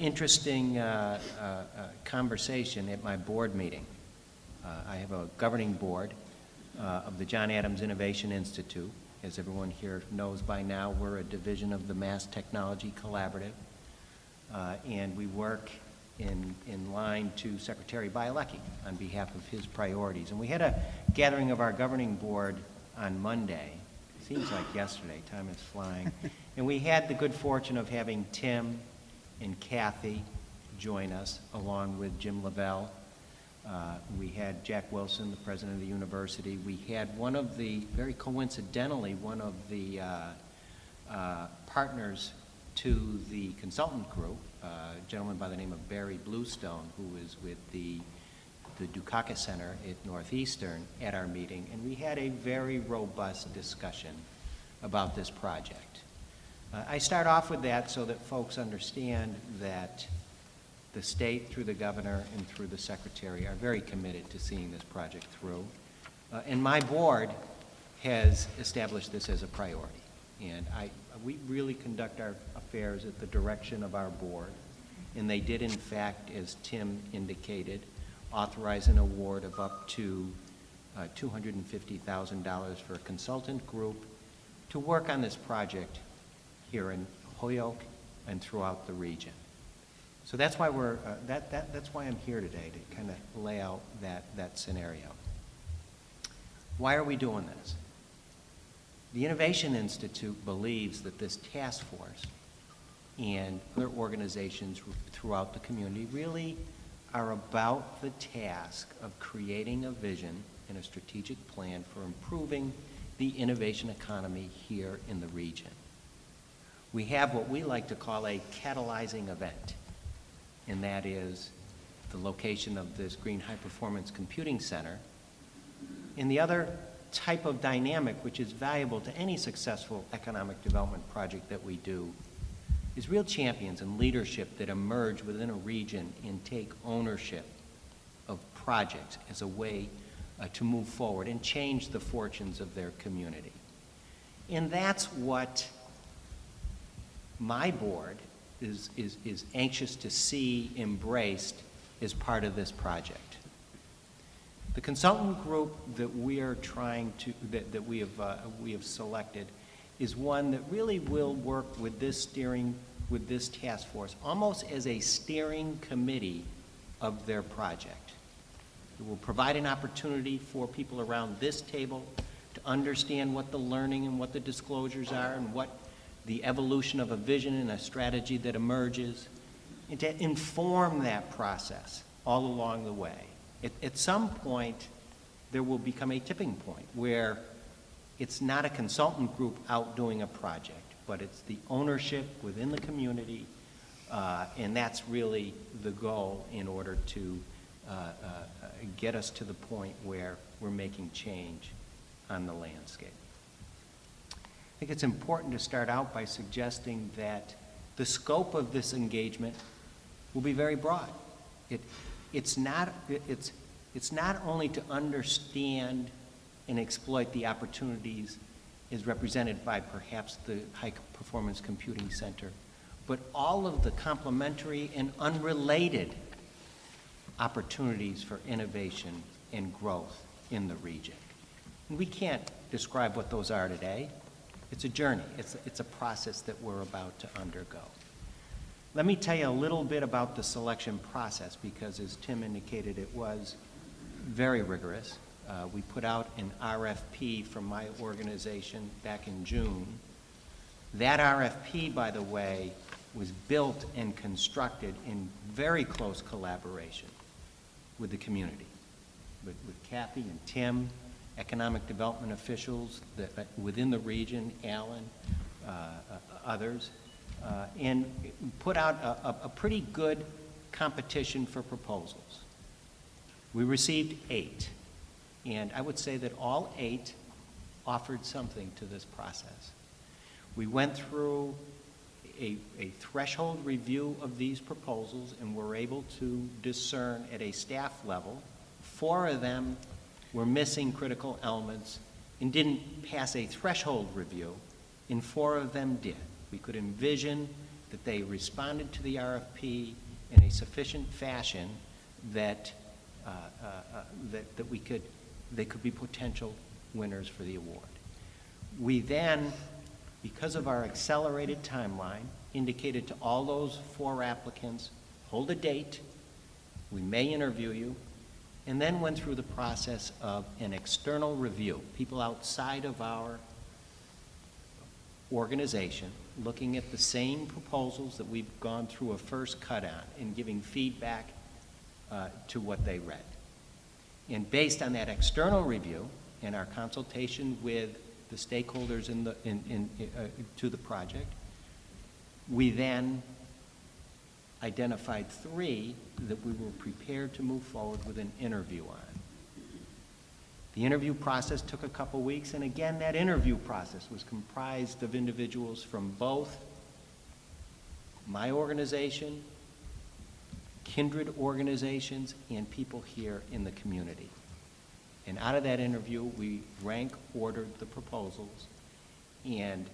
Interesting conversation at my board meeting. I have a governing board of the John Adams Innovation Institute. As everyone here knows by now, we're a division of the Mass Technology Collaborative, and we work in line to Secretary Bielecki on behalf of his priorities. And we had a gathering of our governing board on Monday. Seems like yesterday, time is flying. And we had the good fortune of having Tim and Kathy join us, along with Jim Lavelle. We had Jack Wilson, the president of the university. We had one of the, very coincidentally, one of the partners to the consultant group, a gentleman by the name of Barry Bluestone, who is with the Dukakis Center at Northeastern, at our meeting, and we had a very robust discussion about this project. I start off with that so that folks understand that the state, through the governor and through the secretary, are very committed to seeing this project through. And my board has established this as a priority. And we really conduct our affairs at the direction of our board. And they did, in fact, as Tim indicated, authorize an award of up to $250,000 for a consultant group to work on this project here in Holyoke and throughout the region. So that's why that's why I'm here today, to kind of lay out that scenario. Why are we doing this? The Innovation Institute believes that this task force and other organizations throughout the community really are about the task of creating a vision and a strategic plan for improving the innovation economy here in the region. We have what we like to call a catalyzing event, and that is the location of this Green High Performance Computing Center. And the other type of dynamic which is valuable to any successful economic development project that we do is real champions and leadership that emerge within a region and take ownership of projects as a way to move forward and change the fortunes of their community. And that's what my board is anxious to see embraced as part of this project. The consultant group that we are trying to, that we have selected is one that really will work with this task force almost as a steering committee of their project. It will provide an opportunity for people around this table to understand what the learning and what the disclosures are and what the evolution of a vision and a strategy that emerges, and to inform that process all along the way. At some point, there will become a tipping point where it's not a consultant group out doing a project, but it's the ownership within the community, and that's really the goal in order to get us to the point where we're making change on the landscape. I think it's important to start out by suggesting that the scope of this engagement will be very broad. It's not only to understand and exploit the opportunities as represented by perhaps the High Performance Computing Center, but all of the complementary and unrelated opportunities for innovation and growth in the region. And we can't describe what those are today. It's a journey. It's a process that we're about to undergo. Let me tell you a little bit about the selection process, because as Tim indicated, it was very rigorous. We put out an RFP from my organization back in June. That RFP, by the way, was built and constructed in very close collaboration with the community, with Kathy and Tim, economic development officials within the region, Alan, others, and put out a pretty good competition for proposals. We received 8, and I would say that all 8 offered something to this process. We went through a threshold review of these proposals and were able to discern at a staff level 4 of them were missing critical elements and didn't pass a threshold review, and 4 of them did. We could envision that they responded to the RFP in a sufficient fashion that, they could be potential winners for the award. We then, because of our accelerated timeline, indicated to all those 4 applicants, hold a date, we may interview you, and then went through the process of an external review, people outside of our organization looking at the same proposals that we've gone through a first cut on and giving feedback to what they read. And based on that external review and our consultation with the stakeholders to the project, we then identified 3 that we were prepared to move forward with an interview on. The interview process took a couple weeks, and again, that interview process was comprised of individuals from both my organization, kindred organizations, and people here in the community. And out of that interview, we rank ordered the proposals and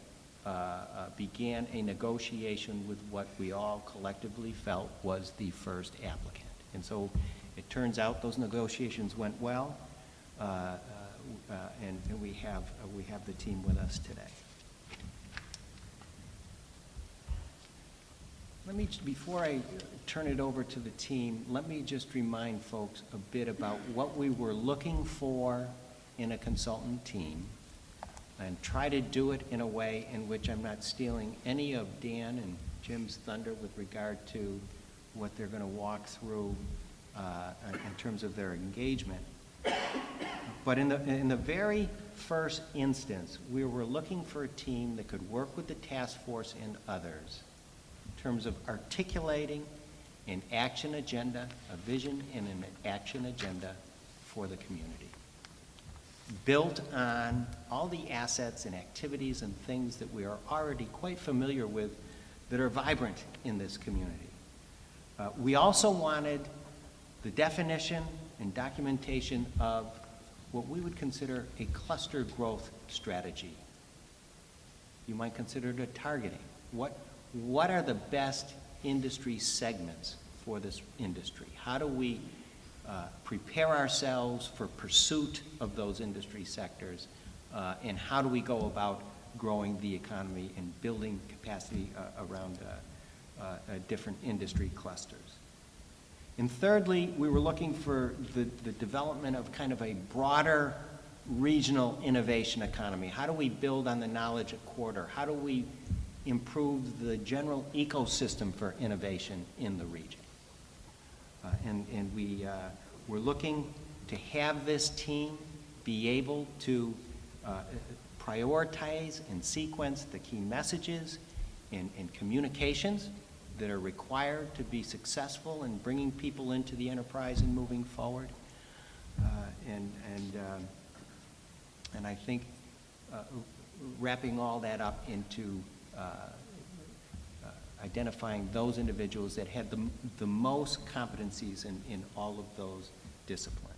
began a negotiation with what we all collectively felt was the first applicant. And so it turns out those negotiations went well, and we have the team with us today. Before I turn it over to the team, let me just remind folks a bit about what we were looking for in a consultant team, and try to do it in a way in which I'm not stealing any of Dan and Jim's thunder with regard to what they're going to walk through in terms of their engagement. But in the very first instance, we were looking for a team that could work with the task force and others in terms of articulating an action agenda, a vision and an action agenda for the community, built on all the assets and activities and things that we are already quite familiar with that are vibrant in this community. We also wanted the definition and documentation of what we would consider a cluster growth strategy. You might consider it a targeting. What are the best industry segments for this industry? How do we prepare ourselves for pursuit of those industry sectors, and how do we go about growing the economy and building capacity around different industry clusters? And thirdly, we were looking for the development of kind of a broader regional innovation economy. How do we build on the knowledge at Quarter? How do we improve the general ecosystem for innovation in the region? And we were looking to have this team be able to prioritize and sequence the key messages and communications that are required to be successful in bringing people into the enterprise and moving forward. And I think wrapping all that up into identifying those individuals that had the most competencies in all of those disciplines.